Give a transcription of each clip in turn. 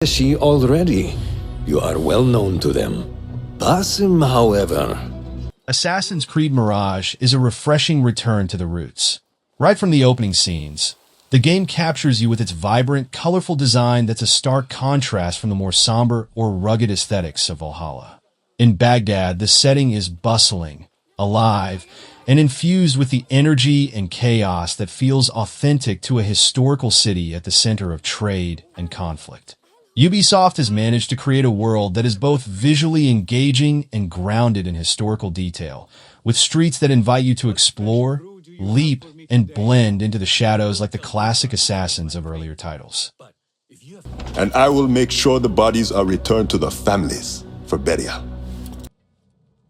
She already. You are well known to them. Basim, however. Assassin's Creed Mirage is a refreshing return to the roots. Right from the opening scenes, the game captures you with its vibrant, colorful design that's a stark contrast from the more somber or rugged aesthetics of Valhalla. In Baghdad, the setting is bustling, alive, and infused with the energy and chaos that feels authentic to a historical city at the center of trade and conflict. Ubisoft has managed to create a world that is both visually engaging and grounded in historical detail, with streets that invite you to explore, leap, and blend into the shadows like the classic assassins of earlier titles. And I will make sure the bodies are returned to the families for burial.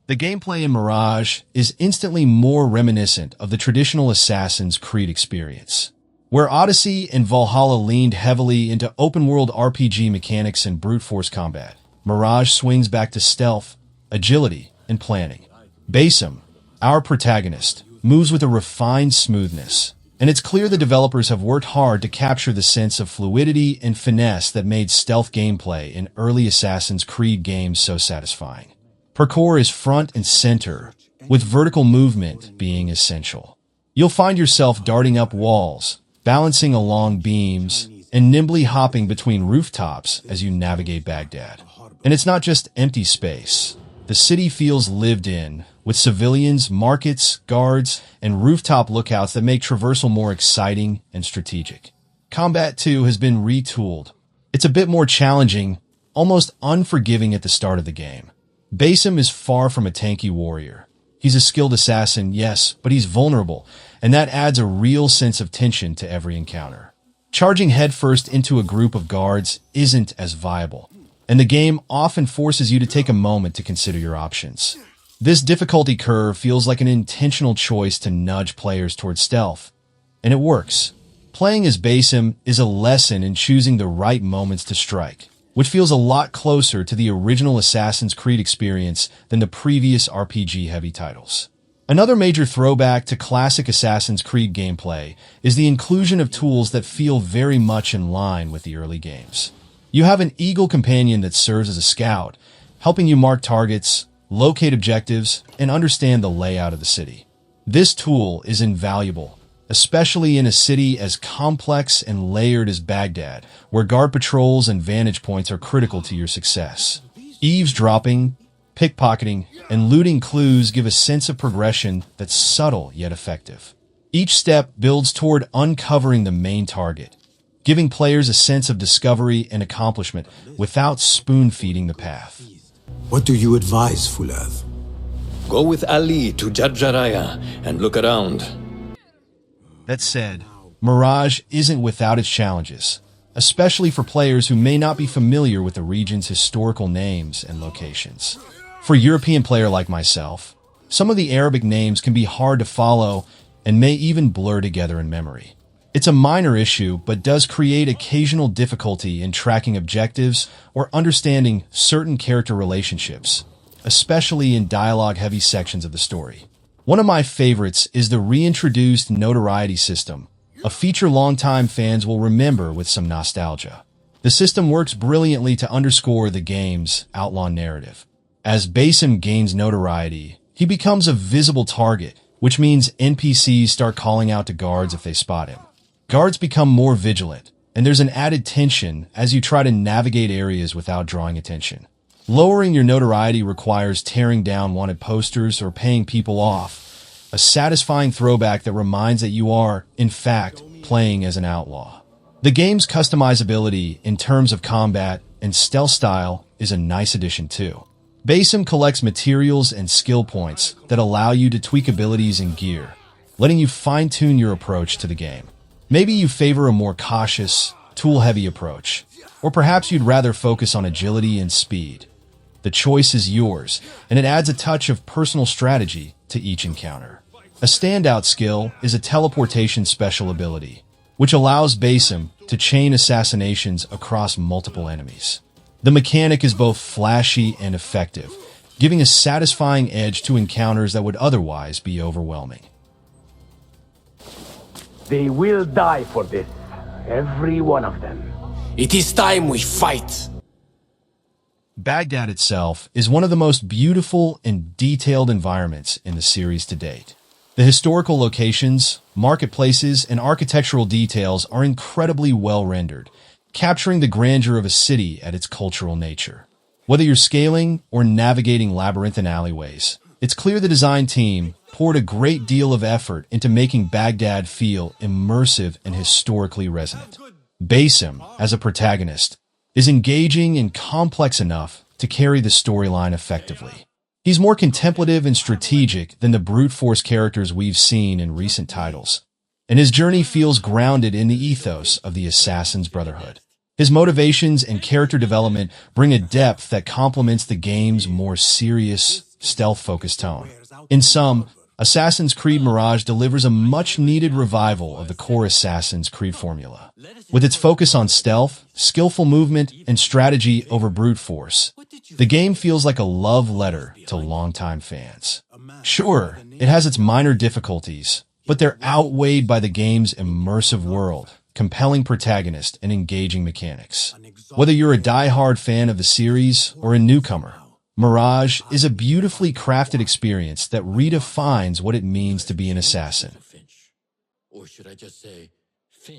The gameplay in Mirage is instantly more reminiscent of the traditional Assassin's Creed experience. Where Odyssey and Valhalla leaned heavily into open-world RPG mechanics and brute force combat, Mirage swings back to stealth, agility, and planning. Basim, our protagonist, moves with a refined smoothness, and it's clear the developers have worked hard to capture the sense of fluidity and finesse that made stealth gameplay in early Assassin's Creed games so satisfying. Parkour is front and center, with vertical movement being essential. You'll find yourself darting up walls, balancing along beams, and nimbly hopping between rooftops as you navigate Baghdad. And it's not just empty space. The city feels lived in, with civilians, markets, guards, and rooftop lookouts that make traversal more exciting and strategic. Combat, too, has been retooled. It's a bit more challenging, almost unforgiving at the start of the game. Basim is far from a tanky warrior. He's a skilled assassin, yes, but he's vulnerable, and that adds a real sense of tension to every encounter. Charging headfirst into a group of guards isn't as viable, and the game often forces you to take a moment to consider your options. This difficulty curve feels like an intentional choice to nudge players towards stealth, and it works. Playing as Basim is a lesson in choosing the right moments to strike, which feels a lot closer to the original Assassin's Creed experience than the previous RPG-heavy titles. Another major throwback to classic Assassin's Creed gameplay is the inclusion of tools that feel very much in line with the early games. You have an eagle companion that serves as a scout, helping you mark targets, locate objectives, and understand the layout of the city. This tool is invaluable, especially in a city as complex and layered as Baghdad, where guard patrols and vantage points are critical to your success. Eavesdropping, pickpocketing, and looting clues give a sense of progression that's subtle yet effective. Each step builds toward uncovering the main target, giving players a sense of discovery and accomplishment without spoon-feeding the path. What do you advise, Fulad? Go with Ali to Jarjaraya and look around. That said, Mirage isn't without its challenges, especially for players who may not be familiar with the region's historical names and locations. For a European player like myself, some of the Arabic names can be hard to follow and may even blur together in memory. It's a minor issue, but does create occasional difficulty in tracking objectives or understanding certain character relationships, especially in dialogue-heavy sections of the story. One of my favorites is the reintroduced notoriety system, a feature longtime fans will remember with some nostalgia. The system works brilliantly to underscore the game's outlaw narrative. As Basim gains notoriety, he becomes a visible target, which means NPCs start calling out to guards if they spot him. Guards become more vigilant, and there's an added tension as you try to navigate areas without drawing attention. Lowering your notoriety requires tearing down wanted posters or paying people off, a satisfying throwback that reminds that you are, in fact, playing as an outlaw. The game's customizability in terms of combat and stealth style is a nice addition too. Basim collects materials and skill points that allow you to tweak abilities and gear, letting you fine-tune your approach to the game. Maybe you favor a more cautious, tool-heavy approach, or perhaps you'd rather focus on agility and speed. The choice is yours, and it adds a touch of personal strategy to each encounter. A standout skill is a teleportation special ability, which allows Basim to chain assassinations across multiple enemies. The mechanic is both flashy and effective, giving a satisfying edge to encounters that would otherwise be overwhelming. They will die for this, every one of them. It is time we fight. Baghdad itself is one of the most beautiful and detailed environments in the series to date. The historical locations, marketplaces, and architectural details are incredibly well rendered, capturing the grandeur of a city at its cultural nature. Whether you're scaling or navigating labyrinthine alleyways, it's clear the design team poured a great deal of effort into making Baghdad feel immersive and historically resonant. Basim, as a protagonist, is engaging and complex enough to carry the storyline effectively. He's more contemplative and strategic than the brute force characters we've seen in recent titles, and his journey feels grounded in the ethos of the Assassin's Brotherhood. His motivations and character development bring a depth that complements the game's more serious, stealth-focused tone. In sum, Assassin's Creed Mirage delivers a much-needed revival of the core Assassin's Creed formula. With its focus on stealth, skillful movement, and strategy over brute force, the game feels like a love letter to longtime fans. Sure, it has its minor difficulties, but they're outweighed by the game's immersive world, compelling protagonist, and engaging mechanics. Whether you're a die-hard fan of the series or a newcomer, Mirage is a beautifully crafted experience that redefines what it means to be an assassin. Or should I just say,